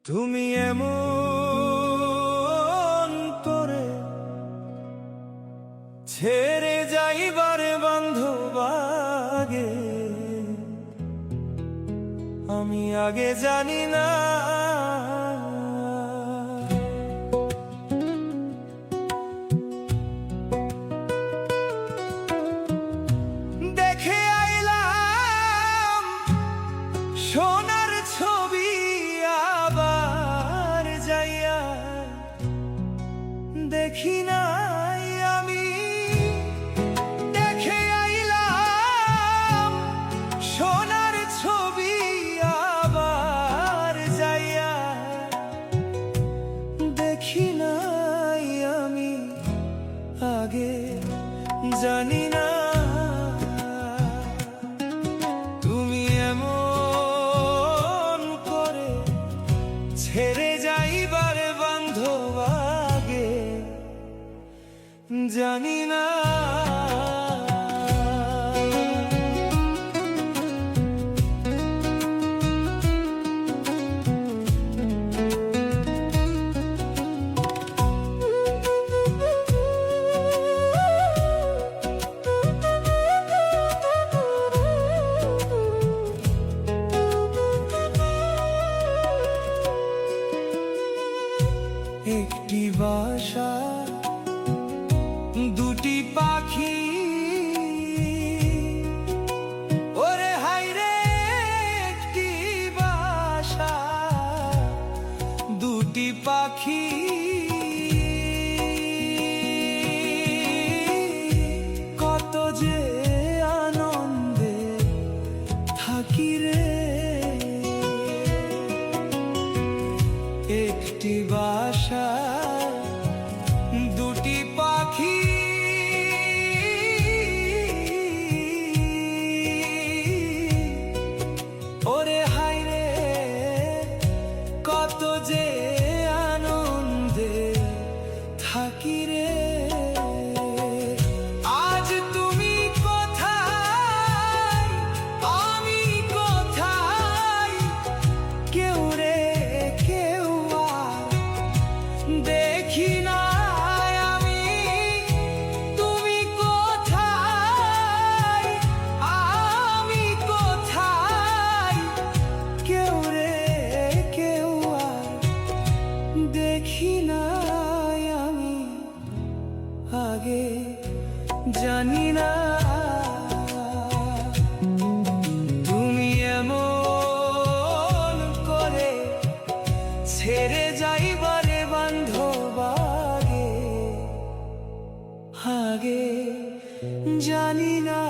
তুমি এমন করে ছেড়ে যাইবারে বান্ধব আগে, আমি আগে জানি না। দেখে আইলাম সোনার ছবি, আবার যাইয়া দেখি নাই আমি। দেখে আইলাম সোনার ছবি, আবার যাইয়া দেখি নাই আমি আগে জানি না। তুমি এমন করে ছেড়ে যাইবারে বান্ধব আগে, জানি না। একটি বাসা, দুটি পাখি, ওরে হায়রে একটি বাসা, দুটি পাখি, কত যে আনন্দে থাকি রে। একটি বাসা, দুটি পাখি, ওরে হায়রে কত যে আনন্দে থাকি রে। আজ তুমি কোথায়, আমি কোথায়, কেউ রে কেউ দেখি না আমি। তুমি কোথায়, আমি কোথায়, কেউ রে কেউ দেখি না আমি আগে জানি না। তুমি এমন করে ছেড়ে যাইবারে বান্ধব আগে, আগে জানি না।